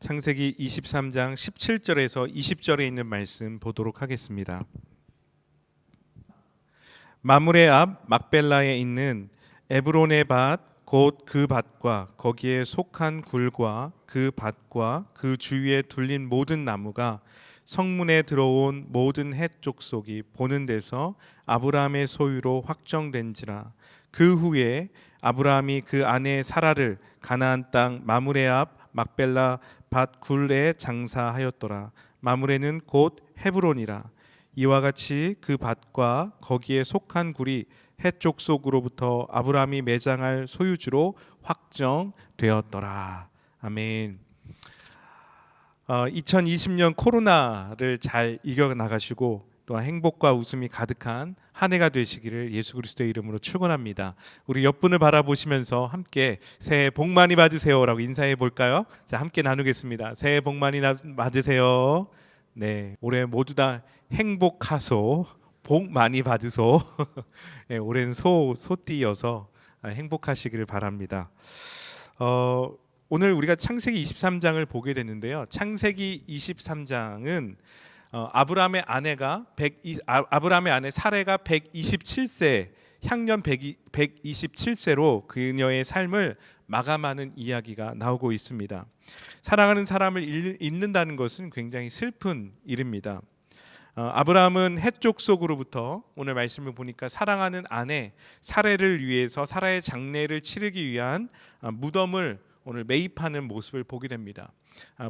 창세기 23장 17절에서 20절에 있는 말씀 보도록 하겠습니다. 마므레 앞 막벨라에 있는 에브론의 밭 곧 그 밭과 거기에 속한 굴과 그 밭과 그 주위에 둘린 모든 나무가 성문에 들어온 모든 헷 족속이 보는 데서 아브라함의 소유로 확정된지라. 그 후에 아브라함이 그 아내 사라를 가나안 땅 마므레 앞 막벨라 밭 굴에 장사하였더라. 마므레는 곧 헤브론이라. 이와 같이 그 밭과 거기에 속한 굴이 헷 족속으로부터 아브라함이 매장할 소유주로 확정되었더라. 아멘. 2020년 코로나를 잘 이겨나가시고 또한 행복과 웃음이 가득한 한 해가 되시기를 예수 그리스도의 이름으로 축원합니다. 우리 옆분을 바라보시면서 함께 새해 복 많이 받으세요라고 인사해 볼까요? 자, 함께 나누겠습니다. 새해 복 많이 받으세요. 네, 올해 모두 다 행복하소, 복 많이 받으소. 네, 올해는 소띠여서 행복하시기를 바랍니다. 오늘 우리가 창세기 23장을 보게 됐는데요. 창세기 23장은 아브라함의 아내 사레가 127세, 향년 127세로 그녀의 삶을 마감하는 이야기가 나오고 있습니다. 사랑하는 사람을 잃는다는 것은 굉장히 슬픈 일입니다. 아브라함은 헷 족속으로부터 오늘 말씀을 보니까 사랑하는 아내 사레를 위해서 사라의 장례를 치르기 위한 무덤을 오늘 매입하는 모습을 보게 됩니다.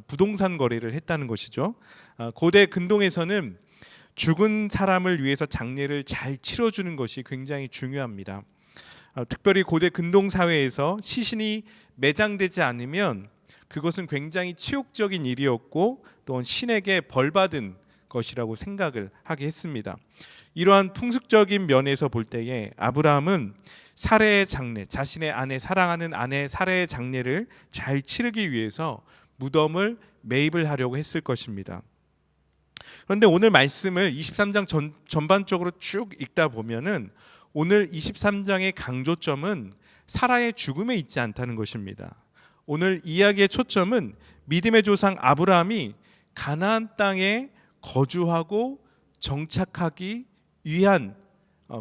부동산 거래를 했다는 것이죠. 고대 근동에서는 죽은 사람을 위해서 장례를 잘 치러주는 것이 굉장히 중요합니다. 특별히 고대 근동 사회에서 시신이 매장되지 않으면 그것은 굉장히 치욕적인 일이었고 또 신에게 벌받은 것이라고 생각을 하게 했습니다. 이러한 풍습적인 면에서 볼 때에 아브라함은 사레의 장례, 자신의 아내, 사랑하는 아내 사레의 장례를 잘 치르기 위해서 무덤을 매입을 하려고 했을 것입니다. 그런데 오늘 말씀을 23장 전반적으로 쭉 읽다 보면은 오늘 23장의 강조점은 사라의 죽음에 있지 않다는 것입니다. 오늘 이야기의 초점은 믿음의 조상 아브라함이 가나안 땅에 거주하고 정착하기 위한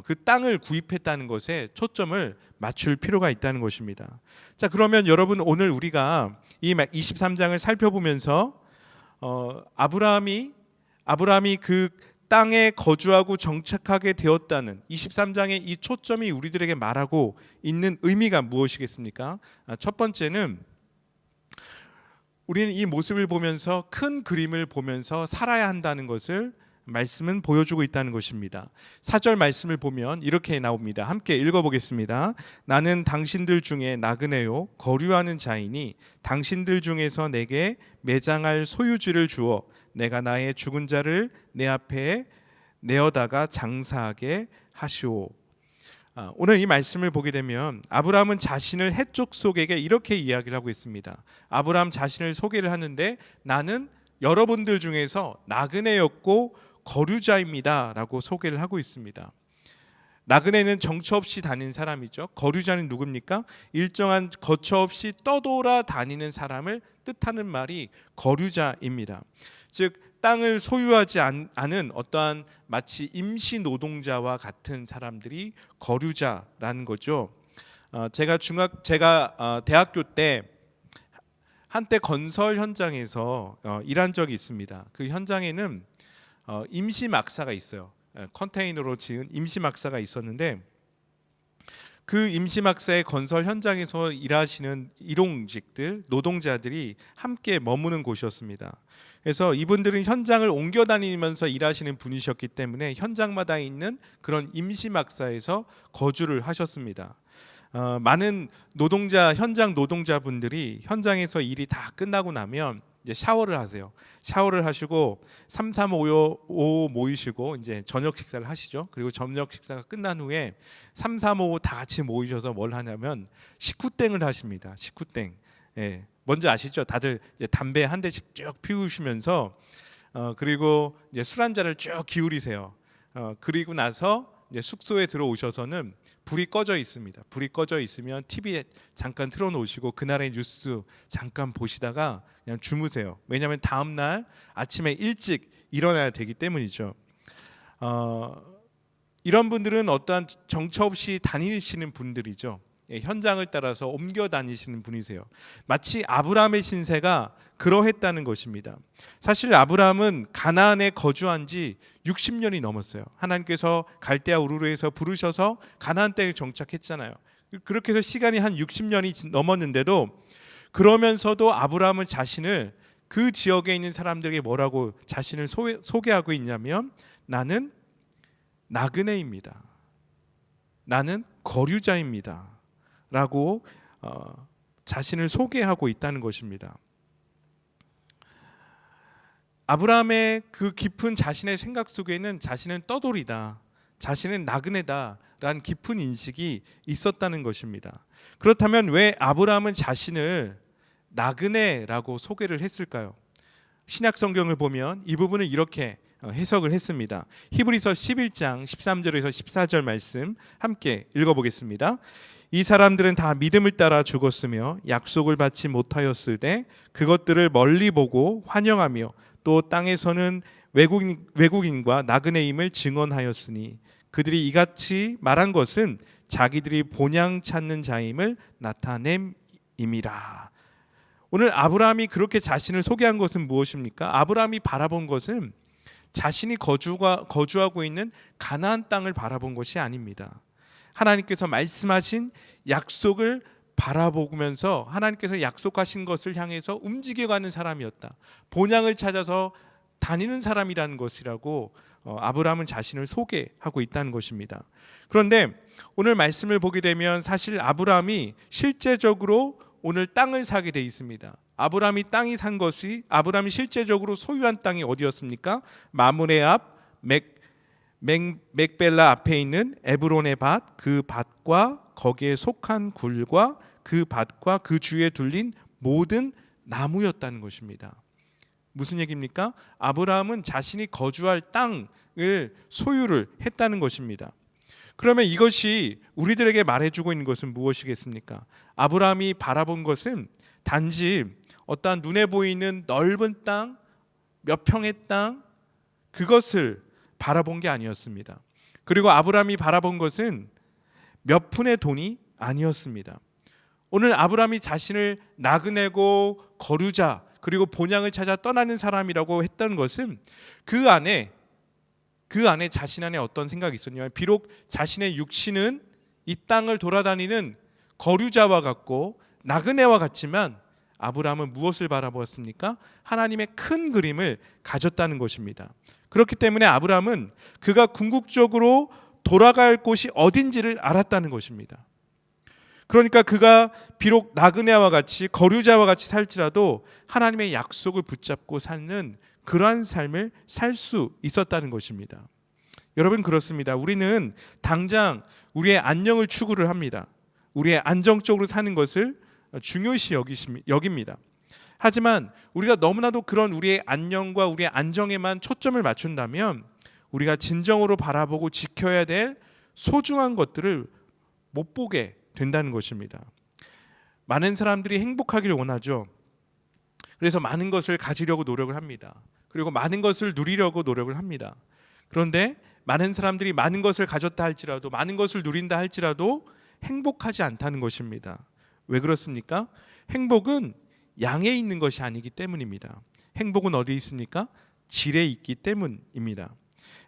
그 땅을 구입했다는 것에 초점을 맞출 필요가 있다는 것입니다. 자, 그러면 여러분 오늘 우리가 이 23장을 살펴보면서 아브라함이 그 땅에 거주하고 정착하게 되었다는 23장의 이 초점이 우리들에게 말하고 있는 의미가 무엇이겠습니까? 첫 번째는 우리는 이 모습을 보면서 큰 그림을 보면서 살아야 한다는 것을 말씀은 보여주고 있다는 것입니다. 4절 말씀을 보면 이렇게 나옵니다. 함께 읽어보겠습니다. 나는 당신들 중에 나그네요 거류하는 자이니 당신들 중에서 내게 매장할 소유지를 주어 내가 나의 죽은 자를 내 앞에 내어다가 장사하게 하시오. 오늘 이 말씀을 보게 되면 아브라함은 자신을 헷 족속에게 이렇게 이야기를 하고 있습니다. 아브라함 자신을 소개를 하는데 나는 여러분들 중에서 나그네였고 거류자입니다 라고 소개를 하고 있습니다. 나그네는 정처 없이 다니는 사람이죠. 거류자는 누굽니까? 일정한 거처 없이 떠돌아 다니는 사람을 뜻하는 말이 거류자입니다. 즉 땅을 소유하지 않은 어떠한 마치 임시 노동자와 같은 사람들이 거류자라는 거죠. 제가 대학교 때 한때 건설 현장에서 일한 적이 있습니다. 그 현장에는 임시 막사가 있어요. 컨테이너로 지은 임시 막사가 있었는데 그 임시 막사의 건설 현장에서 일하시는 일용직들, 노동자들이 함께 머무는 곳이었습니다. 그래서 이분들은 현장을 옮겨 다니면서 일하시는 분이셨기 때문에 현장마다 있는 그런 임시 막사에서 거주를 하셨습니다. 많은 현장 노동자분들이 현장에서 일이 다 끝나고 나면 이제 샤워를 하세요. 샤워를 하시고 3, 3, 5 모이시고 이제 저녁 식사를 하시죠. 그리고 저녁 식사가 끝난 후에 3, 3, 5 다 같이 모이셔서 뭘 하냐면 식후땡을 하십니다. 식후땡. 예. 뭔지 아시죠? 다들 이제 담배 한 대씩 쭉 피우시면서 그리고 이제 술 한 잔을 쭉 기울이세요. 그리고 나서 이제 숙소에 들어오셔서는 불이 꺼져 있습니다. 불이 꺼져 있으면 TV에 잠깐 틀어놓으시고 그날의 뉴스 잠깐 보시다가 그냥 주무세요. 왜냐하면 다음 날 아침에 일찍 일어나야 되기 때문이죠. 이런 분들은 어떠한 정처 없이 다니시는 분들이죠. 현장을 따라서 옮겨 다니시는 분이세요. 마치 아브라함의 신세가 그러했다는 것입니다. 사실 아브라함은 가나안에 거주한 지 60년이 넘었어요. 하나님께서 갈대아 우르르에서 부르셔서 가나안 땅에 정착했잖아요. 그렇게 해서 시간이 한 60년이 넘었는데도 그러면서도 아브라함은 자신을 그 지역에 있는 사람들에게 뭐라고 자신을 소개하고 있냐면 나는 나그네입니다. 나는 거류자입니다. 라고 자신을 소개하고 있다는 것입니다. 아브라함의 그 깊은 자신의 생각 속에는 자신은 떠돌이다, 자신은 나그네다 라는 깊은 인식이 있었다는 것입니다. 그렇다면 왜 아브라함은 자신을 나그네라고 소개를 했을까요? 신약 성경을 보면 이 부분을 이렇게 해석을 했습니다. 히브리서 11장 13절에서 14절 말씀 함께 읽어보겠습니다. 이 사람들은 다 믿음을 따라 죽었으며 약속을 받지 못하였을 때 그것들을 멀리 보고 환영하며 또 땅에서는 외국인과 나그네임을 증언하였으니 그들이 이같이 말한 것은 자기들이 본향 찾는 자임을 나타냄이라. 오늘 아브라함이 그렇게 자신을 소개한 것은 무엇입니까? 아브라함이 바라본 것은 자신이 거주하고 있는 가나안 땅을 바라본 것이 아닙니다. 하나님께서 말씀하신 약속을 바라보면서 하나님께서 약속하신 것을 향해서 움직여가는 사람이었다. 본향을 찾아서 다니는 사람이라는 것이라고 아브라함은 자신을 소개하고 있다는 것입니다. 그런데 오늘 말씀을 보게 되면 사실 아브라함이 실제적으로 오늘 땅을 사게 돼 있습니다. 아브라함이 실제적으로 소유한 땅이 어디였습니까? 마므레 앞 맥벨라 앞에 있는 에브론의 밭, 그 밭과 거기에 속한 굴과 그 밭과 그 주위에 둘린 모든 나무였다는 것입니다. 무슨 얘기입니까? 아브라함은 자신이 거주할 땅을 소유를 했다는 것입니다. 그러면 이것이 우리들에게 말해주고 있는 것은 무엇이겠습니까? 아브라함이 바라본 것은 단지 어떠한 눈에 보이는 넓은 땅, 몇 평의 땅, 그것을 바라본 게 아니었습니다. 그리고 아브라함이 바라본 것은 몇 푼의 돈이 아니었습니다. 오늘 아브라함이 자신을 나그네고 거류자 그리고 본향을 찾아 떠나는 사람이라고 했던 것은 그 안에 자신 안에 어떤 생각이 있었냐면 비록 자신의 육신은 이 땅을 돌아다니는 거류자와 같고 나그네와 같지만 아브라함은 무엇을 바라보았습니까? 하나님의 큰 그림을 가졌다는 것입니다. 그렇기 때문에 아브라함은 그가 궁극적으로 돌아갈 곳이 어딘지를 알았다는 것입니다. 그러니까 그가 비록 나그네와 같이 거류자와 같이 살지라도 하나님의 약속을 붙잡고 사는 그러한 삶을 살 수 있었다는 것입니다. 여러분 그렇습니다. 우리는 당장 우리의 안녕을 추구를 합니다. 우리의 안정적으로 사는 것을 중요시 여깁니다. 하지만 우리가 너무나도 그런 우리의 안녕과 우리의 안정에만 초점을 맞춘다면 우리가 진정으로 바라보고 지켜야 될 소중한 것들을 못 보게 된다는 것입니다. 많은 사람들이 행복하기를 원하죠. 그래서 많은 것을 가지려고 노력을 합니다. 그리고 많은 것을 누리려고 노력을 합니다. 그런데 많은 사람들이 많은 것을 가졌다 할지라도 많은 것을 누린다 할지라도 행복하지 않다는 것입니다. 왜 그렇습니까? 행복은 양에 있는 것이 아니기 때문입니다. 행복은 어디에 있습니까? 질에 있기 때문입니다.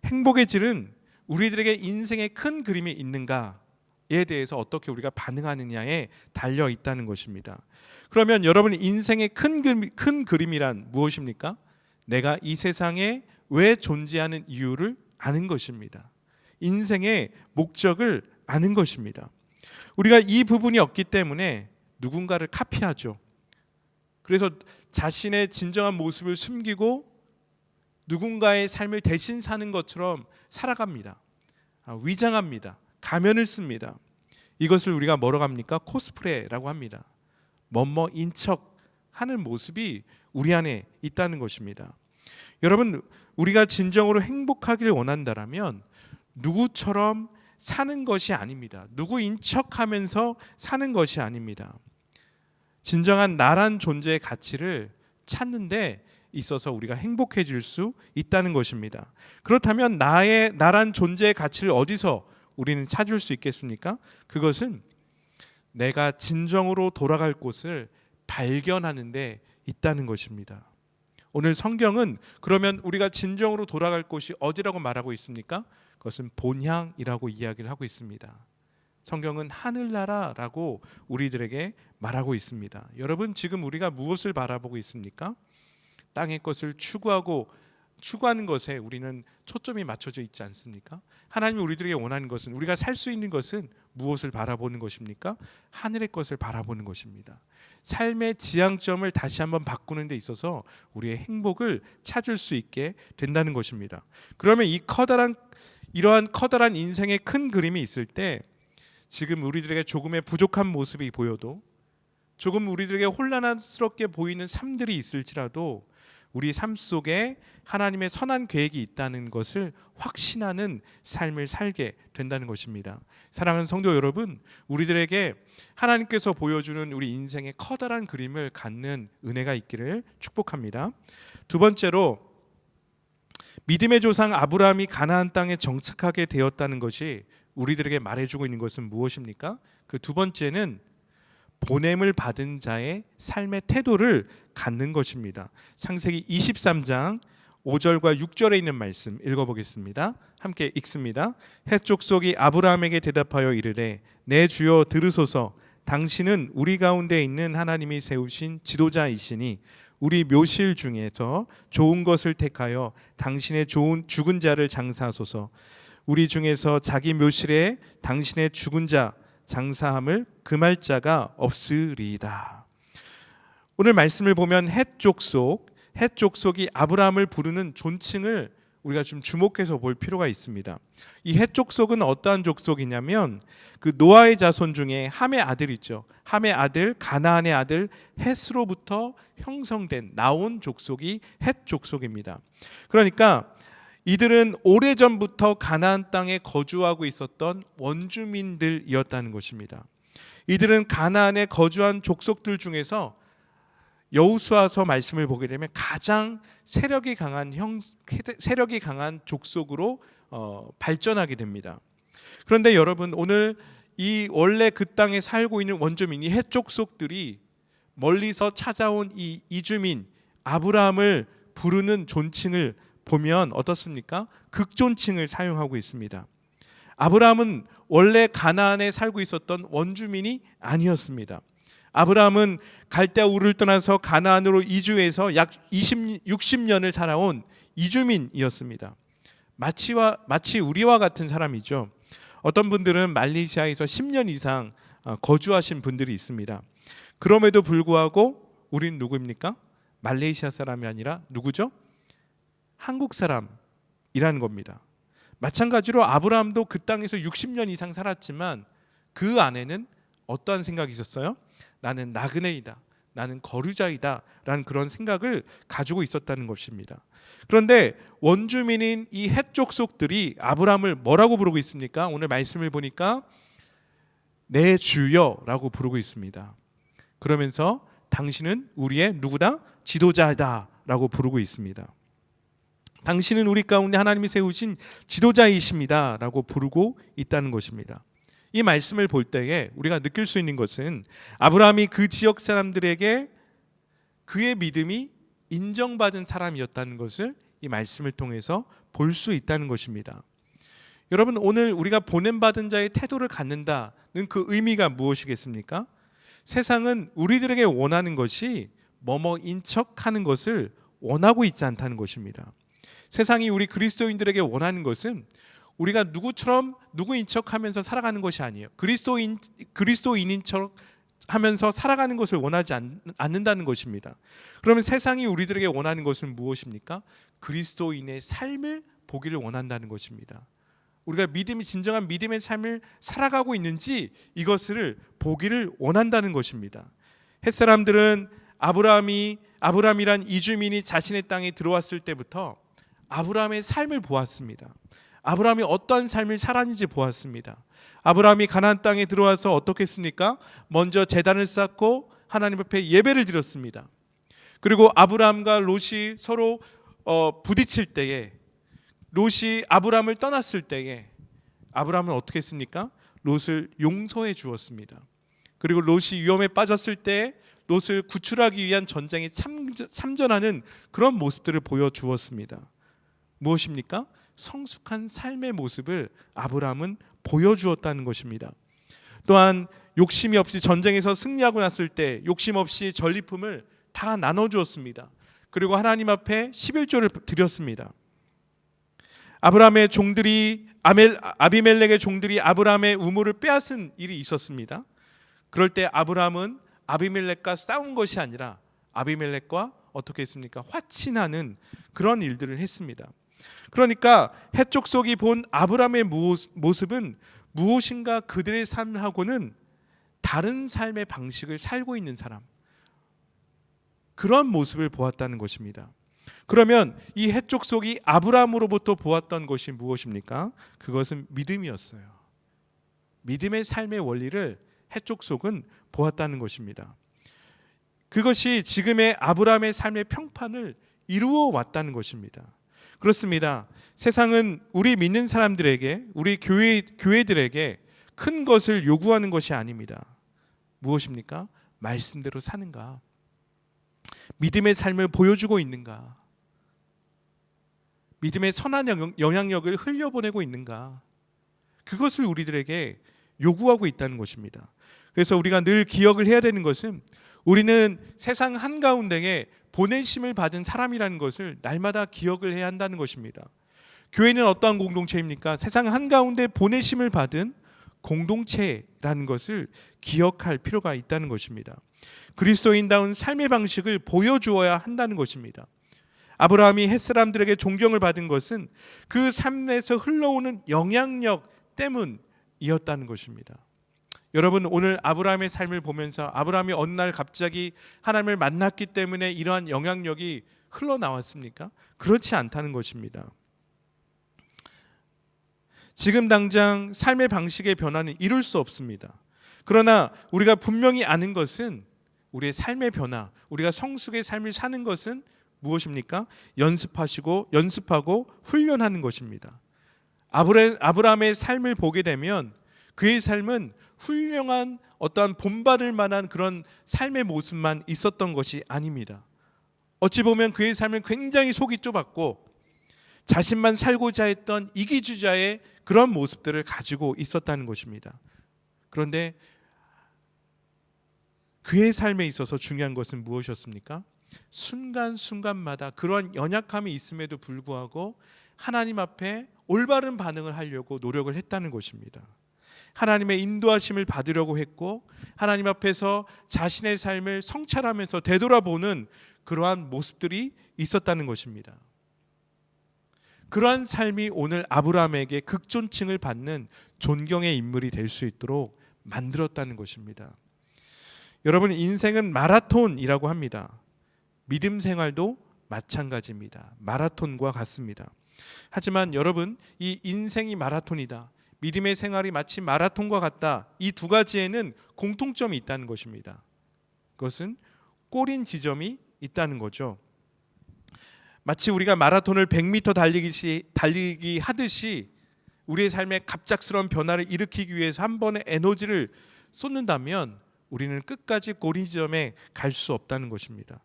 행복의 질은 우리들에게 인생의 큰 그림이 있는가에 대해서 어떻게 우리가 반응하느냐에 달려 있다는 것입니다. 그러면 여러분 인생의 큰 그림이란 무엇입니까? 내가 이 세상에 왜 존재하는 이유를 아는 것입니다. 인생의 목적을 아는 것입니다. 우리가 이 부분이 없기 때문에 누군가를 카피하죠. 그래서 자신의 진정한 모습을 숨기고 누군가의 삶을 대신 사는 것처럼 살아갑니다. 위장합니다. 가면을 씁니다. 이것을 우리가 뭐라고 합니까? 코스프레라고 합니다. 뭐뭐인 척 하는 모습이 우리 안에 있다는 것입니다. 여러분, 우리가 진정으로 행복하기를 원한다면 누구처럼 사는 것이 아닙니다. 누구인 척하면서 사는 것이 아닙니다. 진정한 나란 존재의 가치를 찾는데 있어서 우리가 행복해질 수 있다는 것입니다. 그렇다면 나란 존재의 가치를 어디서 우리는 찾을 수 있겠습니까? 그것은 내가 진정으로 돌아갈 곳을 발견하는 데 있다는 것입니다. 오늘 성경은 그러면 우리가 진정으로 돌아갈 곳이 어디라고 말하고 있습니까? 그것은 본향이라고 이야기를 하고 있습니다. 성경은 하늘나라라고 우리들에게 말하고 있습니다. 여러분, 지금 우리가 무엇을 바라보고 있습니까? 땅의 것을 추구하는 것에 우리는 초점이 맞춰져 있지 않습니까? 하나님이 우리들에게 원하는 것은, 우리가 살 수 있는 것은 무엇을 바라보는 것입니까? 하늘의 것을 바라보는 것입니다. 삶의 지향점을 다시 한번 바꾸는 데 있어서 우리의 행복을 찾을 수 있게 된다는 것입니다. 그러면 이러한 커다란 인생의 큰 그림이 있을 때 지금 우리들에게 조금의 부족한 모습이 보여도, 조금 우리들에게 혼란스럽게 보이는 삶들이 있을지라도 우리 삶 속에 하나님의 선한 계획이 있다는 것을 확신하는 삶을 살게 된다는 것입니다. 사랑하는 성도 여러분, 우리들에게 하나님께서 보여주는 우리 인생의 커다란 그림을 갖는 은혜가 있기를 축복합니다. 두 번째로, 믿음의 조상 아브라함이 가나안 땅에 정착하게 되었다는 것이 우리들에게 말해주고 있는 것은 무엇입니까? 그 두 번째는 보냄을 받은 자의 삶의 태도를 갖는 것입니다. 창세기 23장 5절과 6절에 있는 말씀 읽어보겠습니다. 함께 읽습니다. 헷 족속이 아브라함에게 대답하여 이르되 내 주여 들으소서. 당신은 우리 가운데 있는 하나님이 세우신 지도자이시니 우리 묘실 중에서 좋은 것을 택하여 당신의 좋은 죽은 자를 장사하소서. 우리 중에서 자기 묘실에 당신의 죽은 자 장사함을 금할 자가 없으리이다. 오늘 말씀을 보면 헷 족속이 아브라함을 부르는 존칭을 우리가 좀 주목해서 볼 필요가 있습니다. 이 헷 족속은 어떠한 족속이냐면 그 노아의 자손 중에 함의 아들 있죠. 함의 아들, 가나안의 아들 헷으로부터 형성된 나온 족속이 헷 족속입니다. 그러니까 이들은 오래전부터 가나안 땅에 거주하고 있었던 원주민들이었다는 것입니다. 이들은 가나안에 거주한 족속들 중에서 여호수아서 말씀을 보게 되면 가장 세력이 강한 족속으로 발전하게 됩니다. 그런데 여러분, 오늘 이 원래 그 땅에 살고 있는 원주민, 이 헷 족속들이 멀리서 찾아온 이 이주민 아브라함을 부르는 존칭을 보면 어떻습니까? 극존칭을 사용하고 있습니다. 아브라함은 원래 가나안에 살고 있었던 원주민이 아니었습니다. 아브라함은 갈대아 우르를 떠나서 가나안으로 이주해서 약 60년을 살아온 이주민이었습니다. 마치 우리와 같은 사람이죠. 어떤 분들은 말레이시아에서 10년 이상 거주하신 분들이 있습니다. 그럼에도 불구하고 우린 누구입니까? 말레이시아 사람이 아니라 누구죠? 한국 사람이라는 겁니다. 마찬가지로 아브라함도 그 땅에서 60년 이상 살았지만 그 안에는 어떠한 생각이 있었어요? 나는 나그네이다, 나는 거류자이다 라는 그런 생각을 가지고 있었다는 것입니다. 그런데 원주민인 이 헷 족속들이 아브라함을 뭐라고 부르고 있습니까? 오늘 말씀을 보니까 내 주여라고 부르고 있습니다. 그러면서 당신은 우리의 누구다? 지도자다 라고 부르고 있습니다. 당신은 우리 가운데 하나님이 세우신 지도자이십니다 라고 부르고 있다는 것입니다. 이 말씀을 볼 때에 우리가 느낄 수 있는 것은 아브라함이 그 지역 사람들에게 그의 믿음이 인정받은 사람이었다는 것을 이 말씀을 통해서 볼 수 있다는 것입니다. 여러분, 오늘 우리가 보냄받은 자의 태도를 갖는다는 그 의미가 무엇이겠습니까? 세상은 우리들에게 원하는 것이 뭐뭐인 척하는 것을 원하고 있지 않다는 것입니다. 세상이 우리 그리스도인들에게 원하는 것은 우리가 누구인 척하면서 살아가는 것이 아니에요. 그리스도인인 척 하면서 살아가는 것을 원하지 않는다는 것입니다. 그러면 세상이 우리들에게 원하는 것은 무엇입니까? 그리스도인의 삶을 보기를 원한다는 것입니다. 우리가 진정한 믿음의 삶을 살아가고 있는지 이것을 보기를 원한다는 것입니다. 헷 사람들은 아브라함이란 이주민이 자신의 땅에 들어왔을 때부터 아브라함의 삶을 보았습니다. 아브라함이 어떠한 삶을 살았는지 보았습니다. 아브라함이 가나안 땅에 들어와서 어떻게 했습니까? 먼저 제단을 쌓고 하나님 앞에 예배를 드렸습니다. 그리고 아브라함과 롯이 서로 부딪힐 때에, 롯이 아브라함을 떠났을 때에 아브라함은 어떻게 했습니까? 롯을 용서해 주었습니다. 그리고 롯이 위험에 빠졌을 때 롯을 구출하기 위한 전쟁에 참전하는 그런 모습들을 보여주었습니다. 무엇입니까? 성숙한 삶의 모습을 아브라함은 보여주었다는 것입니다. 또한 욕심이 없이 전쟁에서 승리하고 났을 때 욕심 없이 전리품을 다 나눠주었습니다. 그리고 하나님 앞에 11조를 드렸습니다. 아브라함의 종들이 아비멜렉의 종들이 아브라함의 우물을 빼앗은 일이 있었습니다. 그럴 때 아브라함은 아비멜렉과 싸운 것이 아니라 아비멜렉과 어떻게 했습니까? 화친하는 그런 일들을 했습니다. 그러니까 해족속이 본 아브라함의 모습은 무엇인가 그들의 삶하고는 다른 삶의 방식을 살고 있는 사람, 그런 모습을 보았다는 것입니다. 그러면 이 해족속이 아브라함으로부터 보았던 것이 무엇입니까? 그것은 믿음이었어요. 믿음의 삶의 원리를 해족속은 보았다는 것입니다. 그것이 지금의 아브라함의 삶의 평판을 이루어 왔다는 것입니다. 그렇습니다. 세상은 우리 믿는 사람들에게, 우리 교회들에게 큰 것을 요구하는 것이 아닙니다. 무엇입니까? 말씀대로 사는가? 믿음의 삶을 보여주고 있는가? 믿음의 선한 영향력을 흘려보내고 있는가? 그것을 우리들에게 요구하고 있다는 것입니다. 그래서 우리가 늘 기억을 해야 되는 것은 우리는 세상 한가운데에 보내심을 받은 사람이라는 것을 날마다 기억을 해야 한다는 것입니다. 교회는 어떠한 공동체입니까? 세상 한가운데 보내심을 받은 공동체라는 것을 기억할 필요가 있다는 것입니다. 그리스도인다운 삶의 방식을 보여주어야 한다는 것입니다. 아브라함이 햇사람들에게 존경을 받은 것은 그 삶에서 흘러오는 영향력 때문이었다는 것입니다. 여러분, 오늘 아브라함의 삶을 보면서 아브라함이 어느 날 갑자기 하나님을 만났기 때문에 이러한 영향력이 흘러나왔습니까? 그렇지 않다는 것입니다. 지금 당장 삶의 방식의 변화는 이룰 수 없습니다. 그러나 우리가 분명히 아는 것은 우리의 삶의 변화, 우리가 성숙의 삶을 사는 것은 무엇입니까? 연습하고 훈련하는 것입니다. 아브라함의 삶을 보게 되면 그의 삶은 훌륭한 어떠한 본받을 만한 그런 삶의 모습만 있었던 것이 아닙니다. 어찌 보면 그의 삶은 굉장히 속이 좁았고 자신만 살고자 했던 이기주자의 그런 모습들을 가지고 있었다는 것입니다. 그런데 그의 삶에 있어서 중요한 것은 무엇이었습니까? 순간순간마다 그러한 연약함이 있음에도 불구하고 하나님 앞에 올바른 반응을 하려고 노력을 했다는 것입니다. 하나님의 인도하심을 받으려고 했고 하나님 앞에서 자신의 삶을 성찰하면서 되돌아보는 그러한 모습들이 있었다는 것입니다. 그러한 삶이 오늘 아브라함에게 극존칭을 받는 존경의 인물이 될 수 있도록 만들었다는 것입니다. 여러분, 인생은 마라톤이라고 합니다. 믿음 생활도 마찬가지입니다. 마라톤과 같습니다. 하지만 여러분, 이 인생이 마라톤이다, 믿음의 생활이 마치 마라톤과 같다, 이 두 가지에는 공통점이 있다는 것입니다. 그것은 꼬린 지점이 있다는 거죠. 마치 우리가 마라톤을 100m 달리기 하듯이 우리의 삶에 갑작스러운 변화를 일으키기 위해서 한 번의 에너지를 쏟는다면 우리는 끝까지 꼬린 지점에 갈 수 없다는 것입니다.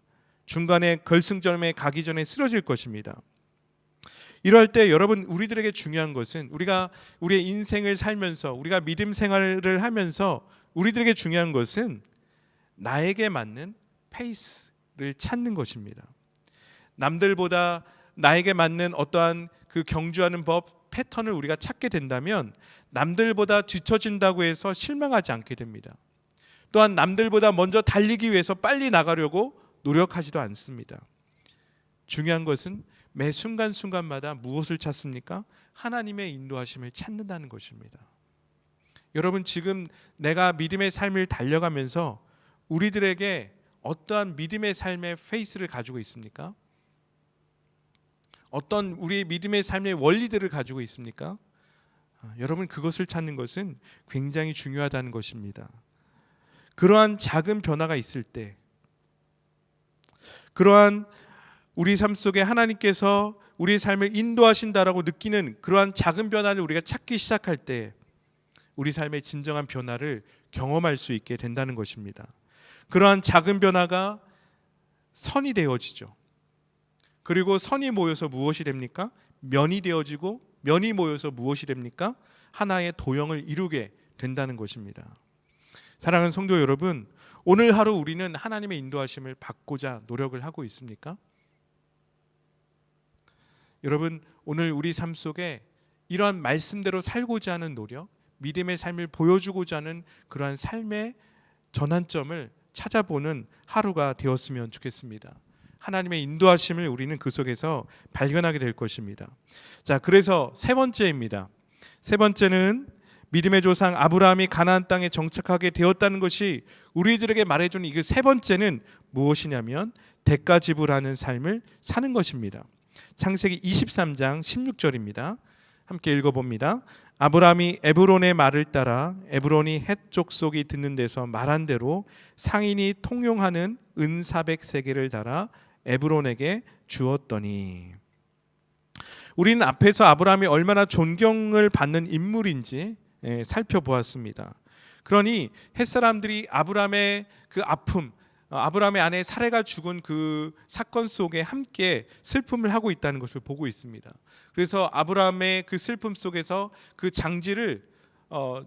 중간에 결승점에 가기 전에 쓰러질 것입니다. 이럴 때 여러분, 우리들에게 중요한 것은 우리가 우리의 인생을 살면서 우리가 믿음 생활을 하면서 우리들에게 중요한 것은 나에게 맞는 페이스를 찾는 것입니다. 남들보다 나에게 맞는 어떠한 그 경주하는 법, 패턴을 우리가 찾게 된다면 남들보다 뒤처진다고 해서 실망하지 않게 됩니다. 또한 남들보다 먼저 달리기 위해서 빨리 나가려고 노력하지도 않습니다. 중요한 것은 매 순간순간마다 무엇을 찾습니까? 하나님의 인도하심을 찾는다는 것입니다. 여러분, 지금 내가 믿음의 삶을 달려가면서 우리들에게 어떠한 믿음의 삶의 페이스를 가지고 있습니까? 어떤 우리의 믿음의 삶의 원리들을 가지고 있습니까? 여러분, 그것을 찾는 것은 굉장히 중요하다는 것입니다. 그러한 작은 변화가 있을 때, 그러한 우리 삶 속에 하나님께서 우리의 삶을 인도하신다라고 느끼는 그러한 작은 변화를 우리가 찾기 시작할 때 우리 삶의 진정한 변화를 경험할 수 있게 된다는 것입니다. 그러한 작은 변화가 선이 되어지죠. 그리고 선이 모여서 무엇이 됩니까? 면이 되어지고 면이 모여서 무엇이 됩니까? 하나의 도형을 이루게 된다는 것입니다. 사랑하는 성도 여러분, 오늘 하루 우리는 하나님의 인도하심을 받고자 노력을 하고 있습니까? 여러분, 오늘 우리 삶 속에 이러한 말씀대로 살고자 하는 노력, 믿음의 삶을 보여주고자 하는 그러한 삶의 전환점을 찾아보는 하루가 되었으면 좋겠습니다. 하나님의 인도하심을 우리는 그 속에서 발견하게 될 것입니다. 자, 그래서 세 번째입니다. 세 번째는 믿음의 조상 아브라함이 가나안 땅에 정착하게 되었다는 것이 우리들에게 말해주는 이 세 번째는 무엇이냐면 대가 지불하는 삶을 사는 것입니다. 창세기 23장 16절입니다. 함께 읽어봅니다. 아브라함이 에브론의 말을 따라 에브론이 헷 족속이 듣는 데서 말한 대로 상인이 통용하는 은 400세겔을 달아 에브론에게 주었더니, 우리는 앞에서 아브라함이 얼마나 존경을 받는 인물인지 살펴보았습니다. 그러니 햇사람들이 아브라함의 그 아픔, 아브라함의 아내 사레가 죽은 그 사건 속에 함께 슬픔을 하고 있다는 것을 보고 있습니다. 그래서 아브라함의 그 슬픔 속에서 그 장지를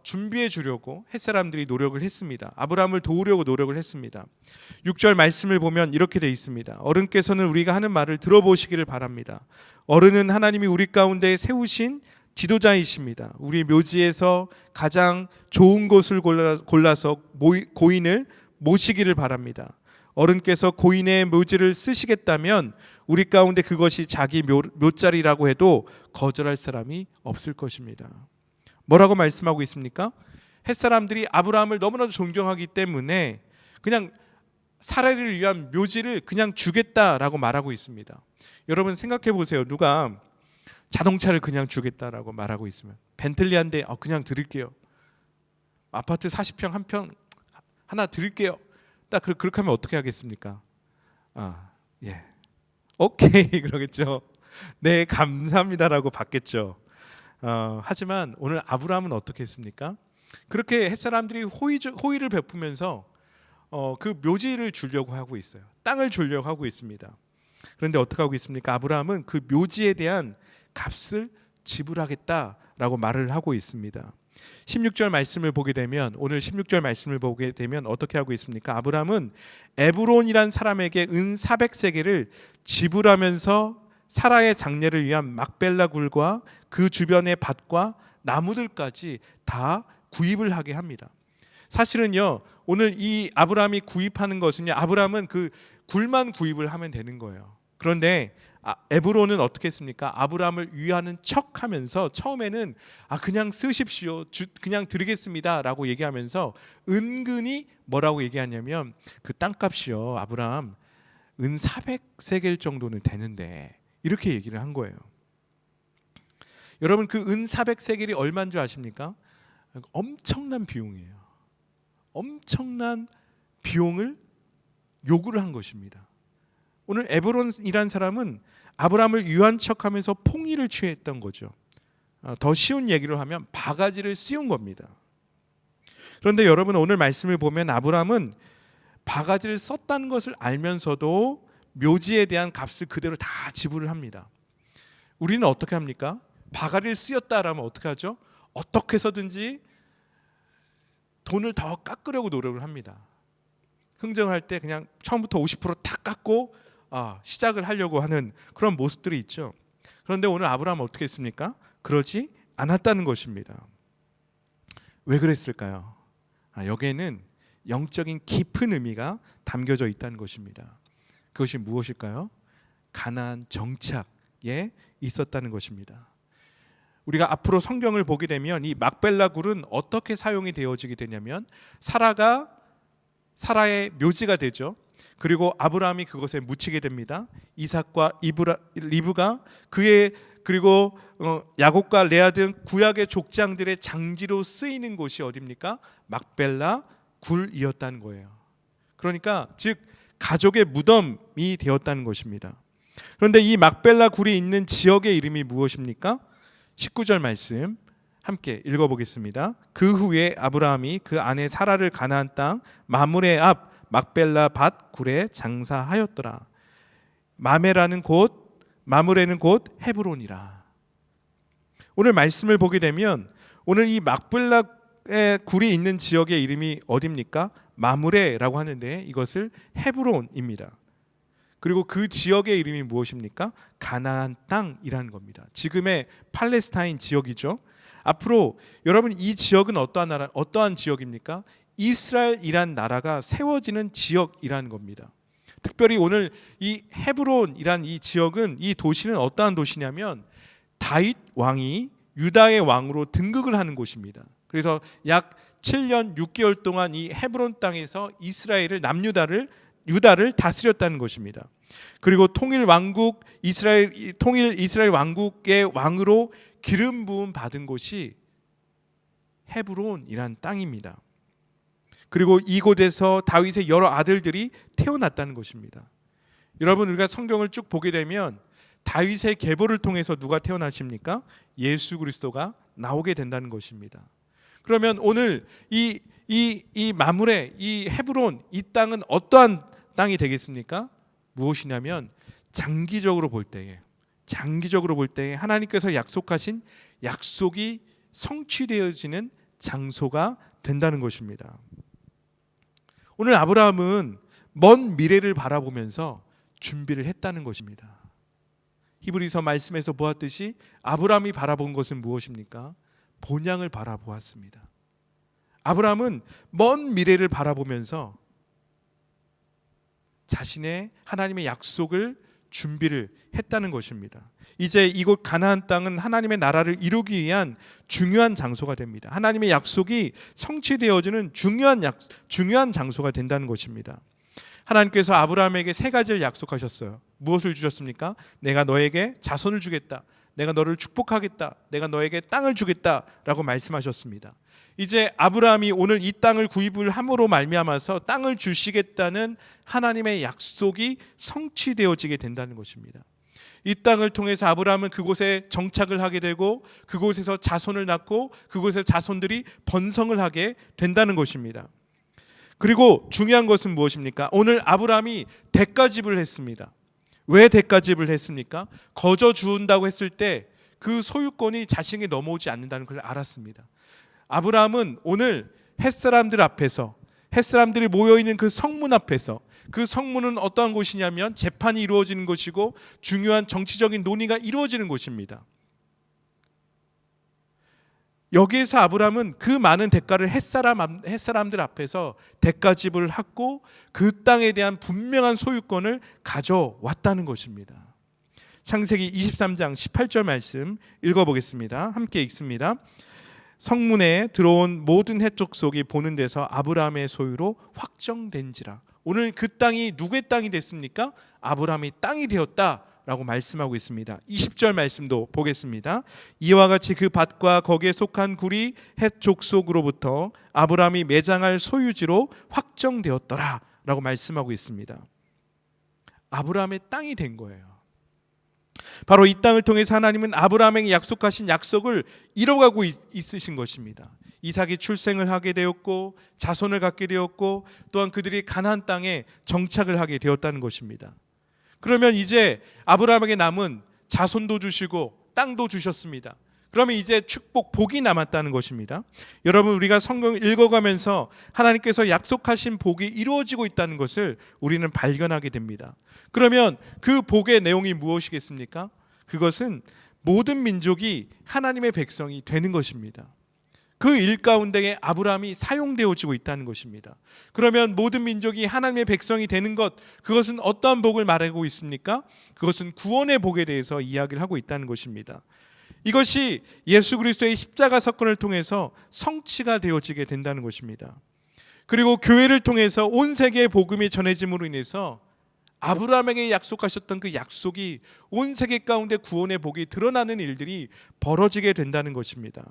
준비해 주려고 햇사람들이 노력을 했습니다. 아브라함을 도우려고 노력을 했습니다. 6절 말씀을 보면 이렇게 되어 있습니다. 어른께서는 우리가 하는 말을 들어보시기를 바랍니다. 어른은 하나님이 우리 가운데 세우신 지도자이십니다. 우리 묘지에서 가장 좋은 곳을 골라서 고인을 모시기를 바랍니다. 어른께서 고인의 묘지를 쓰시겠다면 우리 가운데 그것이 자기 묘자리라고 해도 거절할 사람이 없을 것입니다. 뭐라고 말씀하고 있습니까? 햇사람들이 아브라함을 너무나도 존경하기 때문에 그냥 사라를 위한 묘지를 그냥 주겠다라고 말하고 있습니다. 여러분 생각해 보세요. 누가 자동차를 그냥 주겠다라고 말하고 있으면, 벤틀리 한 대 그냥 드릴게요. 아파트 40평 한 평 하나 드릴게요. 딱 그렇게 하면 어떻게 하겠습니까? 예, 오케이 그러겠죠. 네, 감사합니다라고 받겠죠. 하지만 오늘 아브라함은 어떻게 했습니까? 그렇게 햇사람들이 호의를 베푸면서 그 묘지를 주려고 하고 있어요. 땅을 주려고 하고 있습니다. 그런데 어떻게 하고 있습니까? 아브라함은 그 묘지에 대한 값을 지불하겠다라고 말을 하고 있습니다. 16절 말씀을 보게 되면, 오늘 16절 말씀을 보게 되면 어떻게 하고 있습니까? 아브라함은 에브론이란 사람에게 은 400세겔을 지불하면서 사라의 장례를 위한 막벨라 굴과 그 주변의 밭과 나무들까지 다 구입을 하게 합니다. 사실은요, 오늘 이 아브라함이 구입하는 것은요, 아브라함은 그 굴만 구입을 하면 되는 거예요. 그런데 에브론은 어떻게 했습니까? 아브라함을 위하는 척하면서 처음에는 그냥 쓰십시오, 그냥 드리겠습니다 라고 얘기하면서 은근히 뭐라고 얘기하냐면, 그 땅값이요, 아브라함 은 400세겔 정도는 되는데, 이렇게 얘기를 한 거예요. 여러분, 그 은 400세겔이 얼마인 줄 아십니까? 엄청난 비용이에요. 엄청난 비용을 요구를 한 것입니다. 오늘 에브론이란 사람은 아브라함을 유한 척하면서 폭리를 취했던 거죠. 더 쉬운 얘기로 하면 바가지를 씌운 겁니다. 그런데 여러분, 오늘 말씀을 보면 아브라함은 바가지를 썼다는 것을 알면서도 묘지에 대한 값을 그대로 다 지불을 합니다. 우리는 어떻게 합니까? 바가지를 씌웠다라면 어떻게 하죠? 어떻게 해서든지 돈을 더 깎으려고 노력을 합니다. 흥정할 때 그냥 처음부터 50%다 깎고 시작을 하려고 하는 그런 모습들이 있죠. 그런데 오늘 아브라함은 어떻게 했습니까? 그러지 않았다는 것입니다. 왜 그랬을까요? 여기에는 영적인 깊은 의미가 담겨져 있다는 것입니다. 그것이 무엇일까요? 가나안 정착에 있었다는 것입니다. 우리가 앞으로 성경을 보게 되면 이 막벨라 굴은 어떻게 사용이 되어지게 되냐면, 사라의 묘지가 되죠. 그리고 아브라함이 그것에 묻히게 됩니다. 이삭과 리브가 그의 그리고 야곱과 레아 등 구약의 족장들의 장지로 쓰이는 곳이 어디입니까? 막벨라 굴이었다는 거예요. 그러니까 즉 가족의 무덤이 되었다는 것입니다. 그런데 이 막벨라 굴이 있는 지역의 이름이 무엇입니까? 19절 말씀 함께 읽어보겠습니다. 그 후에 아브라함이 그 아내 사라를 가나안 땅 마므레 앞 막벨라 밭 굴에 장사하였더라. 마메라는 곧 마므레는 곧 헤브론이라. 오늘 말씀을 보게 되면 오늘 이 막벨라의 굴이 있는 지역의 이름이 어디입니까? 마므레라고 하는데 이것을 헤브론입니다. 그리고 그 지역의 이름이 무엇입니까? 가나안 땅이라는 겁니다. 지금의 팔레스타인 지역이죠. 앞으로 여러분 이 지역은 어떠한 지역입니까? 이스라엘이란 나라가 세워지는 지역이라는 겁니다. 특별히 오늘 이 헤브론이란 이 지역은 이 도시는 어떠한 도시냐면 다윗 왕이 유다의 왕으로 등극을 하는 곳입니다. 그래서 약 7년 6개월 동안 이 헤브론 땅에서 이스라엘을 유다를 다스렸다는 것입니다. 그리고 통일 이스라엘 왕국의 왕으로 기름 부음 받은 곳이 헤브론이란 땅입니다. 그리고 이곳에서 다윗의 여러 아들들이 태어났다는 것입니다. 여러분 우리가 성경을 쭉 보게 되면 다윗의 계보를 통해서 누가 태어나십니까? 예수 그리스도가 나오게 된다는 것입니다. 그러면 오늘 이 마므레, 이 헤브론, 이 땅은 어떠한 땅이 되겠습니까? 무엇이냐면 장기적으로 볼 때에 하나님께서 약속하신 약속이 성취되어지는 장소가 된다는 것입니다. 오늘 아브라함은 먼 미래를 바라보면서 준비를 했다는 것입니다. 히브리서 말씀에서 보았듯이 아브라함이 바라본 것은 무엇입니까? 본향을 바라보았습니다. 아브라함은 먼 미래를 바라보면서 자신의 하나님의 약속을 준비를 했다는 것입니다. 이제 이곳 가나안 땅은 하나님의 나라를 이루기 위한 중요한 장소가 됩니다. 하나님의 약속이 성취되어지는 중요한 장소가 된다는 것입니다. 하나님께서 아브라함에게 세 가지를 약속하셨어요. 무엇을 주셨습니까? 내가 너에게 자손을 주겠다. 내가 너를 축복하겠다. 내가 너에게 땅을 주겠다라고 말씀하셨습니다. 이제 아브라함이 오늘 이 땅을 구입을 함으로 말미암아서 땅을 주시겠다는 하나님의 약속이 성취되어지게 된다는 것입니다. 이 땅을 통해서 아브라함은 그곳에 정착을 하게 되고 그곳에서 자손을 낳고 그곳에서 자손들이 번성을 하게 된다는 것입니다. 그리고 중요한 것은 무엇입니까? 오늘 아브라함이 대가집을 했습니다. 왜 대가집을 했습니까? 거저 주운다고 했을 때 그 소유권이 자신에게 넘어오지 않는다는 걸 알았습니다. 아브라함은 오늘 햇사람들 앞에서 햇사람들이 모여있는 그 성문 앞에서 그 성문은 어떠한 곳이냐면 재판이 이루어지는 곳이고 중요한 정치적인 논의가 이루어지는 곳입니다. 여기에서 아브라함은 그 많은 대가를 햇사람들 앞에서 대가집을 하고 그 땅에 대한 분명한 소유권을 가져왔다는 것입니다. 창세기 23장 18절 말씀 읽어보겠습니다. 함께 읽습니다. 성문에 들어온 모든 해족 속이 보는 데서 아브라함의 소유로 확정된지라. 오늘 그 땅이 누구의 땅이 됐습니까? 아브라함의 땅이 되었다라고 말씀하고 있습니다. 20절 말씀도 보겠습니다. 이와 같이 그 밭과 거기에 속한 굴이 해족 속으로부터 아브라함이 매장할 소유지로 확정되었더라 라고 말씀하고 있습니다. 아브라함의 땅이 된 거예요. 바로 이 땅을 통해서 하나님은 아브라함에게 약속하신 약속을 이뤄가고 있으신 것입니다. 이삭이 출생을 하게 되었고 자손을 갖게 되었고 또한 그들이 가나안 땅에 정착을 하게 되었다는 것입니다. 그러면 이제 아브라함에게 남은 자손도 주시고 땅도 주셨습니다. 그러면 이제 축복, 복이 남았다는 것입니다. 여러분 우리가 성경을 읽어가면서 하나님께서 약속하신 복이 이루어지고 있다는 것을 우리는 발견하게 됩니다. 그러면 그 복의 내용이 무엇이겠습니까? 그것은 모든 민족이 하나님의 백성이 되는 것입니다. 그 일 가운데에 아브라함이 사용되어지고 있다는 것입니다. 그러면 모든 민족이 하나님의 백성이 되는 것, 그것은 어떠한 복을 말하고 있습니까? 그것은 구원의 복에 대해서 이야기를 하고 있다는 것입니다. 이것이 예수 그리스도의 십자가 사건을 통해서 성취가 되어지게 된다는 것입니다. 그리고 교회를 통해서 온 세계에 복음이 전해짐으로 인해서 아브라함에게 약속하셨던 그 약속이 온 세계 가운데 구원의 복이 드러나는 일들이 벌어지게 된다는 것입니다.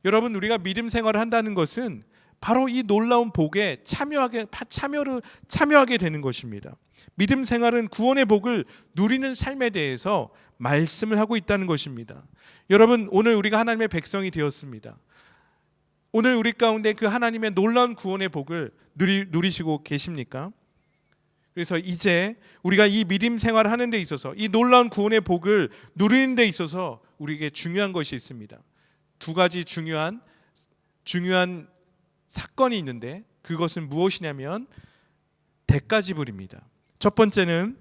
여러분, 우리가 믿음 생활을 한다는 것은 바로 이 놀라운 복에 참여하게 되는 것입니다. 믿음 생활은 구원의 복을 누리는 삶에 대해서 말씀을 하고 있다는 것입니다. 여러분, 오늘 우리가 하나님의 백성이 되었습니다. 오늘 우리 가운데 그 하나님의 놀라운 구원의 복을 누리시고 계십니까? 그래서 이제 우리가 이 믿음 생활을 하는 데 있어서 이 놀라운 구원의 복을 누리는 데 있어서 우리에게 중요한 것이 있습니다. 두 가지 중요한 사건이 있는데 그것은 무엇이냐면 대가 지불입니다. 첫 번째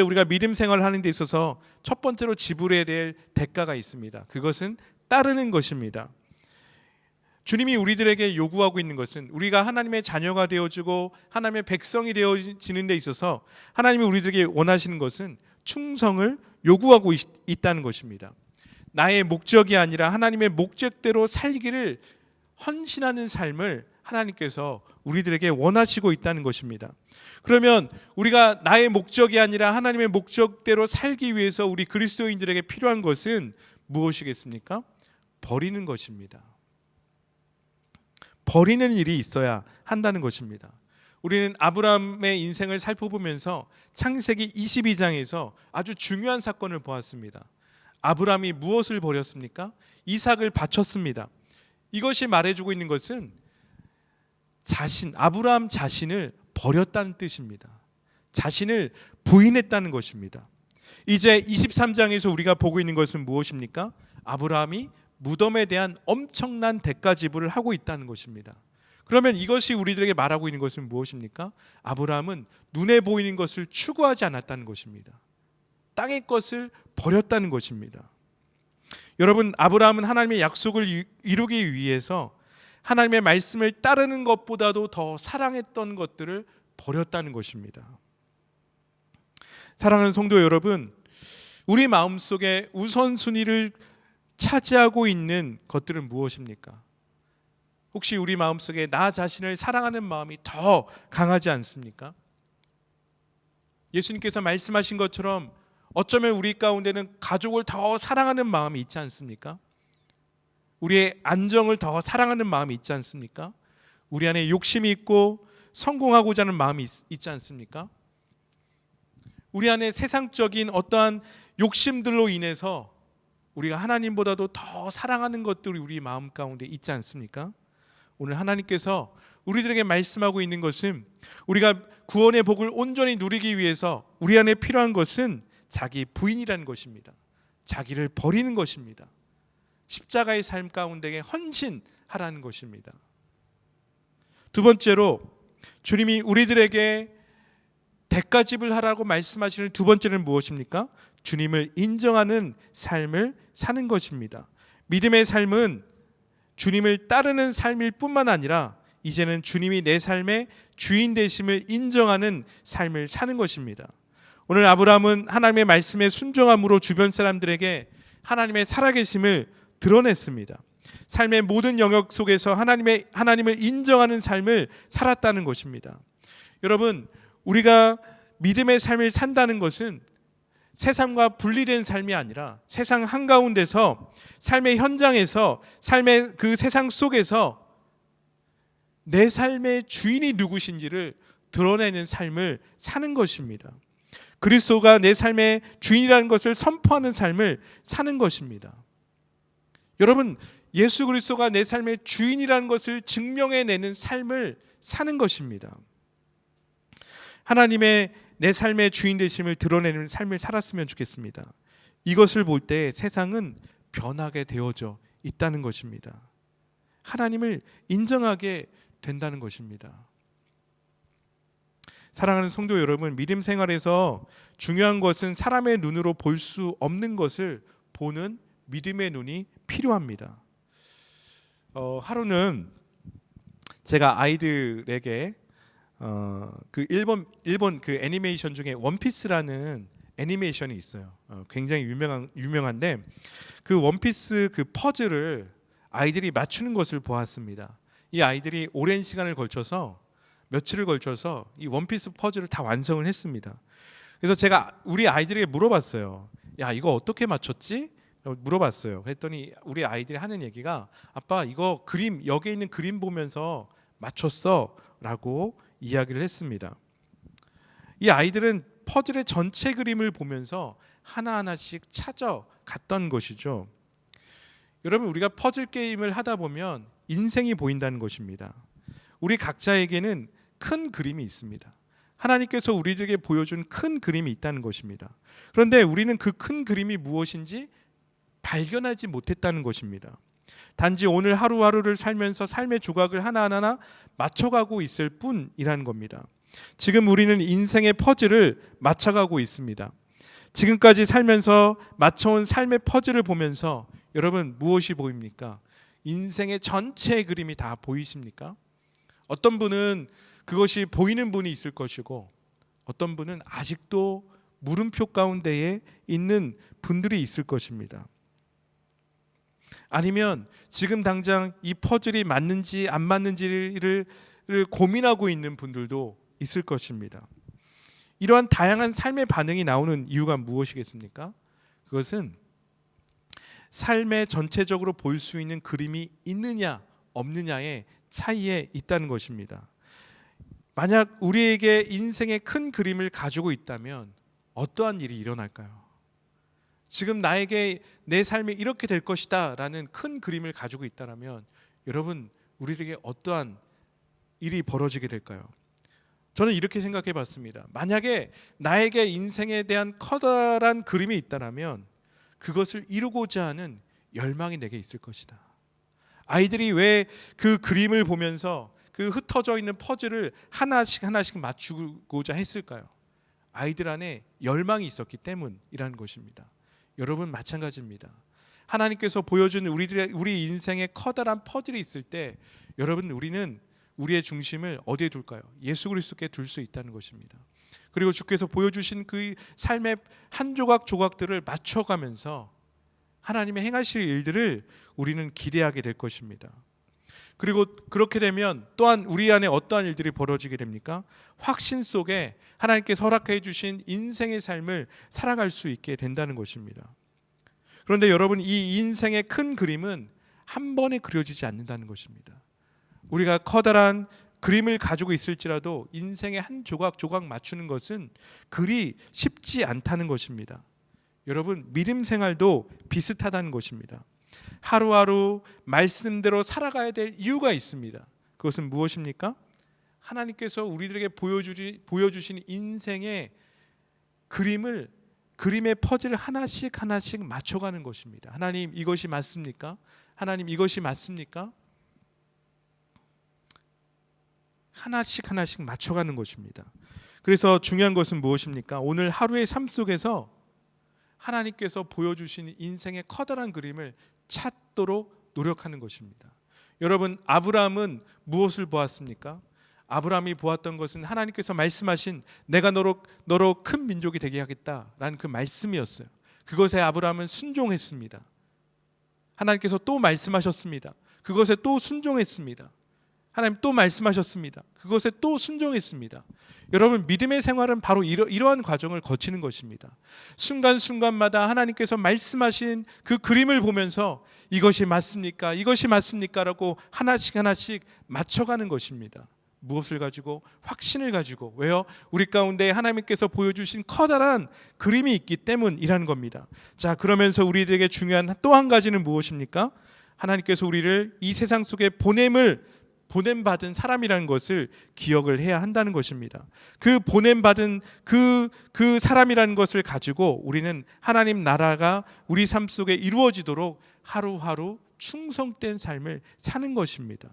우리가 믿음 생활을 하는 데 있어서 첫 번째로 지불해야 될 대가가 있습니다. 그것은 따르는 것입니다. 주님이 우리들에게 요구하고 있는 것은 우리가 하나님의 자녀가 되어지고 하나님의 백성이 되어지는 데 있어서 하나님이 우리들에게 원하시는 것은 충성을 요구하고 있다는 것입니다. 나의 목적이 아니라 하나님의 목적대로 살기를 헌신하는 삶을 하나님께서 우리들에게 원하시고 있다는 것입니다. 그러면 우리가 나의 목적이 아니라 하나님의 목적대로 살기 위해서 우리 그리스도인들에게 필요한 것은 무엇이겠습니까? 버리는 것입니다. 버리는 일이 있어야 한다는 것입니다. 우리는 아브라함의 인생을 살펴보면서 창세기 22장에서 아주 중요한 사건을 보았습니다. 아브라함이 무엇을 버렸습니까? 이삭을 바쳤습니다. 이것이 말해주고 있는 것은 아브라함 자신을 버렸다는 뜻입니다. 자신을 부인했다는 것입니다. 이제 23장에서 우리가 보고 있는 것은 무엇입니까? 아브라함이 무덤에 대한 엄청난 대가 지불을 하고 있다는 것입니다. 그러면 이것이 우리들에게 말하고 있는 것은 무엇입니까? 아브라함은 눈에 보이는 것을 추구하지 않았다는 것입니다. 땅의 것을 버렸다는 것입니다. 여러분, 아브라함은 하나님의 약속을 이루기 위해서 하나님의 말씀을 따르는 것보다도 더 사랑했던 것들을 버렸다는 것입니다. 사랑하는 성도 여러분, 우리 마음속에 우선순위를 차지하고 있는 것들은 무엇입니까? 혹시 우리 마음속에 나 자신을 사랑하는 마음이 더 강하지 않습니까? 예수님께서 말씀하신 것처럼 어쩌면 우리 가운데는 가족을 더 사랑하는 마음이 있지 않습니까? 우리의 안정을 더 사랑하는 마음이 있지 않습니까? 우리 안에 욕심이 있고 성공하고자 하는 마음이 있지 않습니까? 우리 안에 세상적인 어떠한 욕심들로 인해서 우리가 하나님보다도 더 사랑하는 것들이 우리 마음 가운데 있지 않습니까? 오늘 하나님께서 우리들에게 말씀하고 있는 것은 우리가 구원의 복을 온전히 누리기 위해서 우리 안에 필요한 것은 자기 부인이라는 것입니다. 자기를 버리는 것입니다. 십자가의 삶 가운데 헌신하라는 것입니다. 두 번째로 주님이 우리들에게 대가 지불하라고 말씀하시는 두 번째는 무엇입니까? 주님을 인정하는 삶을 사는 것입니다. 믿음의 삶은 주님을 따르는 삶일 뿐만 아니라 이제는 주님이 내 삶의 주인 되심을 인정하는 삶을 사는 것입니다. 오늘 아브라함은 하나님의 말씀에 순종함으로 주변 사람들에게 하나님의 살아계심을 드러냈습니다. 삶의 모든 영역 속에서 하나님을 인정하는 삶을 살았다는 것입니다. 여러분, 우리가 믿음의 삶을 산다는 것은 세상과 분리된 삶이 아니라 세상 한가운데서 삶의 현장에서 삶의 그 세상 속에서 내 삶의 주인이 누구신지를 드러내는 삶을 사는 것입니다. 그리스도가 내 삶의 주인이라는 것을 선포하는 삶을 사는 것입니다. 여러분, 예수 그리스도가 내 삶의 주인이라는 것을 증명해내는 삶을 사는 것입니다. 하나님의 내 삶의 주인 되심을 드러내는 삶을 살았으면 좋겠습니다. 이것을 볼 때 세상은 변하게 되어져 있다는 것입니다. 하나님을 인정하게 된다는 것입니다. 사랑하는 성도 여러분, 믿음 생활에서 중요한 것은 사람의 눈으로 볼 수 없는 것을 보는 믿음의 눈이 필요합니다. 하루는 제가 아이들에게 그 일본 그 애니메이션 중에 원피스라는 애니메이션이 있어요. 굉장히 유명한데 그 원피스 그 퍼즐을 아이들이 맞추는 것을 보았습니다. 이 아이들이 오랜 시간을 걸쳐서 며칠을 걸쳐서 이 원피스 퍼즐을 다 완성을 했습니다. 그래서 제가 우리 아이들에게 물어봤어요. 야, 이거 어떻게 맞췄지? 물어봤어요. 그랬더니 우리 아이들이 하는 얘기가 아빠 이거 그림 여기에 있는 그림 보면서 맞췄어 라고 이야기를 했습니다. 이 아이들은 퍼즐의 전체 그림을 보면서 하나하나씩 찾아갔던 것이죠. 여러분, 우리가 퍼즐 게임을 하다 보면 인생이 보인다는 것입니다. 우리 각자에게는 큰 그림이 있습니다. 하나님께서 우리들에게 보여준 큰 그림이 있다는 것입니다. 그런데 우리는 그 큰 그림이 무엇인지 발견하지 못했다는 것입니다. 단지 오늘 하루하루를 살면서 삶의 조각을 하나하나 맞춰가고 있을 뿐이라는 겁니다. 지금 우리는 인생의 퍼즐을 맞춰가고 있습니다. 지금까지 살면서 맞춰온 삶의 퍼즐을 보면서 여러분 무엇이 보입니까? 인생의 전체 그림이 다 보이십니까? 어떤 분은 그것이 보이는 분이 있을 것이고 어떤 분은 아직도 물음표 가운데에 있는 분들이 있을 것입니다. 아니면 지금 당장 이 퍼즐이 맞는지 안 맞는지를 고민하고 있는 분들도 있을 것입니다. 이러한 다양한 삶의 반응이 나오는 이유가 무엇이겠습니까? 그것은 삶에 전체적으로 볼 수 있는 그림이 있느냐 없느냐의 차이에 있다는 것입니다. 만약 우리에게 인생의 큰 그림을 가지고 있다면 어떠한 일이 일어날까요? 지금 나에게 내 삶이 이렇게 될 것이다 라는 큰 그림을 가지고 있다면 여러분 우리에게 어떠한 일이 벌어지게 될까요? 저는 이렇게 생각해 봤습니다. 만약에 나에게 인생에 대한 커다란 그림이 있다면 그것을 이루고자 하는 열망이 내게 있을 것이다. 아이들이 왜 그 그림을 보면서 그 흩어져 있는 퍼즐을 하나씩 맞추고자 했을까요? 아이들 안에 열망이 있었기 때문이라는 것입니다. 여러분 마찬가지입니다. 하나님께서 보여준 우리 인생의 커다란 퍼즐이 있을 때 여러분 우리는 우리의 중심을 어디에 둘까요? 예수 그리스도께 둘 수 있다는 것입니다. 그리고 주께서 보여주신 그 삶의 한 조각들을 맞춰가면서 하나님의 행하실 일들을 우리는 기대하게 될 것입니다. 그리고 그렇게 되면 또한 우리 안에 어떠한 일들이 벌어지게 됩니까? 확신 속에 하나님께서 허락해 주신 인생의 삶을 살아갈 수 있게 된다는 것입니다. 그런데 여러분 이 인생의 큰 그림은 한 번에 그려지지 않는다는 것입니다. 우리가 커다란 그림을 가지고 있을지라도 인생의 한 조각 맞추는 것은 그리 쉽지 않다는 것입니다. 여러분 믿음 생활도 비슷하다는 것입니다. 하루하루 말씀대로 살아가야 될 이유가 있습니다. 그것은 무엇입니까? 하나님께서 우리들에게 보여주신 인생의 그림의 퍼즐을 하나씩 맞춰가는 것입니다. 하나님 이것이 맞습니까? 하나님 이것이 맞습니까? 하나씩 맞춰가는 것입니다. 그래서 중요한 것은 무엇입니까? 오늘 하루의 삶 속에서 하나님께서 보여주신 인생의 커다란 그림을 찾도록 노력하는 것입니다. 여러분 아브라함은 무엇을 보았습니까? 아브라함이 보았던 것은 하나님께서 말씀하신 내가 너로 큰 민족이 되게 하겠다라는 그 말씀이었어요. 그것에 아브라함은 순종했습니다. 하나님께서 또 말씀하셨습니다. 그것에 또 순종했습니다. 하나님 또 말씀하셨습니다. 그것에 또 순종했습니다. 여러분 믿음의 생활은 바로 이러한 과정을 거치는 것입니다. 순간순간마다 하나님께서 말씀하신 그 그림을 보면서 이것이 맞습니까? 이것이 맞습니까? 라고 하나씩 맞춰가는 것입니다. 무엇을 가지고? 확신을 가지고. 왜요? 우리 가운데 하나님께서 보여주신 커다란 그림이 있기 때문이라는 겁니다. 자, 그러면서 우리들에게 중요한 또 한 가지는 무엇입니까? 하나님께서 우리를 이 세상 속에 보냄받은 사람이라는 것을 기억을 해야 한다는 것입니다. 그 보냄받은 그 사람이라는 것을 가지고 우리는 하나님 나라가 우리 삶 속에 이루어지도록 하루하루 충성된 삶을 사는 것입니다.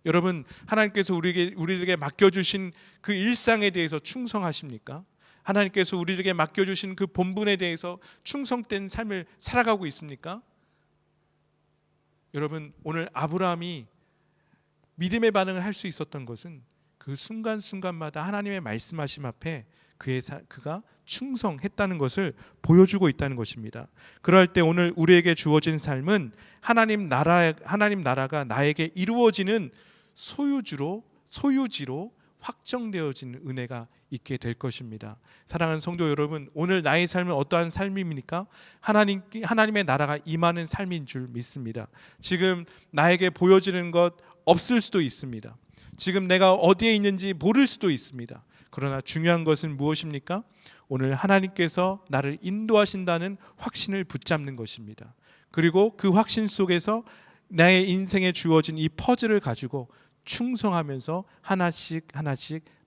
여러분 하나님께서 우리에게 맡겨주신 그 일상에 대해서 충성하십니까? 하나님께서 우리에게 맡겨주신 그 본분에 대해서 충성된 삶을 살아가고 있습니까? 여러분 오늘 아브라함이 믿음의 반응을 할 수 있었던 것은 그 순간순간마다 하나님의 말씀하심 앞에 그가 충성했다는 것을 보여주고 있다는 것입니다. 그럴 때 오늘 우리에게 주어진 삶은 하나님 나라가 나에게 이루어지는 소유지로 확정되어진 은혜가 있게 될 것입니다. 사랑하는 성도 여러분, 오늘 나의 삶은 어떠한 삶입니까? 하나님의 나라가 임하는 삶인 줄 믿습니다. 지금 나에게 보여지는 것 없을 수도 있습니다. 지금 내가 어디에 있는지 모를 수도 있습니다. 그러나 중요한 것은 무엇입니까? 오늘 하나님께서 나를 인도하신다는 확신을 붙잡는 것입니다. 그리고 그 확신 속에서 나의 인생에 주어진 이 퍼즐을 가지고 충성하면서 하나씩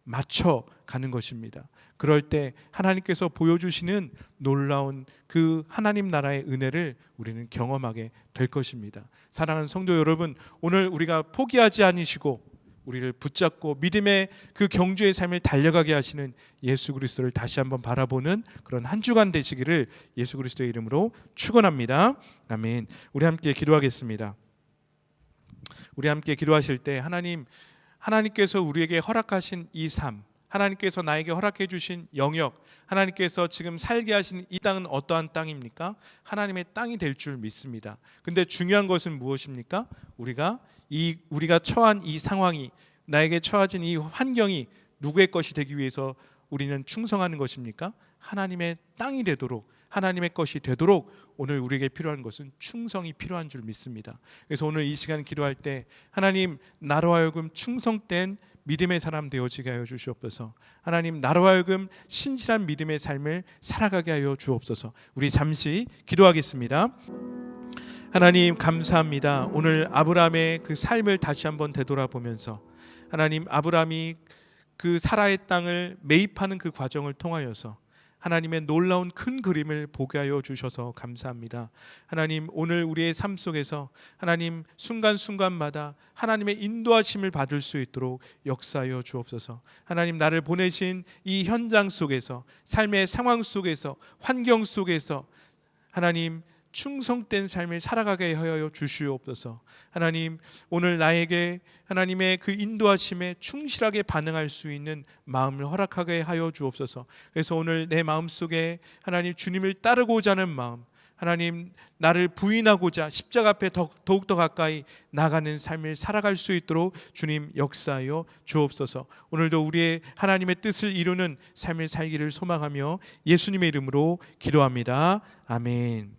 맞춰가는 것입니다. 그럴 때 하나님께서 보여주시는 놀라운 그 하나님 나라의 은혜를 우리는 경험하게 될 것입니다. 사랑하는 성도 여러분, 오늘 우리가 포기하지 않으시고 우리를 붙잡고 믿음의 그 경주의 삶을 달려가게 하시는 예수 그리스도를 다시 한번 바라보는 그런 한 주간 되시기를 예수 그리스도의 이름으로 축원합니다. 아멘. 우리 함께 기도하겠습니다. 우리 함께 기도하실 때 하나님께서 우리에게 허락하신 이 삶, 하나님께서 나에게 허락해 주신 영역, 하나님께서 지금 살게 하신 이 땅은 어떠한 땅입니까? 하나님의 땅이 될 줄 믿습니다. 근데 중요한 것은 무엇입니까? 우리가 처한 이 상황이, 나에게 처해진 이 환경이 누구의 것이 되기 위해서 우리는 충성하는 것입니까? 하나님의 땅이 되도록, 하나님의 것이 되도록 오늘 우리에게 필요한 것은 충성이 필요한 줄 믿습니다. 그래서 오늘 이 시간 기도할 때 하나님, 나로 하여금 충성된 믿음의 사람 되어지게 하여 주시옵소서. 하나님, 나로 하여금 신실한 믿음의 삶을 살아가게 하여 주옵소서. 우리 잠시 기도하겠습니다. 하나님, 감사합니다. 오늘 아브라함의 그 삶을 다시 한번 되돌아보면서 하나님, 아브라함이 그 사라의 땅을 매입하는 그 과정을 통하여서 하나님의 놀라운 큰 그림을 보게 하여 주셔서 감사합니다. 하나님, 오늘 우리의 삶 속에서 하나님 순간순간마다 하나님의 인도하심을 받을 수 있도록 역사하여 주옵소서. 하나님, 나를 보내신 이 현장 속에서, 삶의 상황 속에서, 환경 속에서 하나님 충성된 삶을 살아가게 하여 주시옵소서. 하나님, 오늘 나에게 하나님의 그 인도하심에 충실하게 반응할 수 있는 마음을 허락하게 하여 주옵소서. 그래서 오늘 내 마음속에 하나님 주님을 따르고자 하는 마음, 하나님 나를 부인하고자 십자가 앞에 더욱더 가까이 나가는 삶을 살아갈 수 있도록 주님 역사하여 주옵소서. 오늘도 우리의 하나님의 뜻을 이루는 삶을 살기를 소망하며 예수님의 이름으로 기도합니다. 아멘.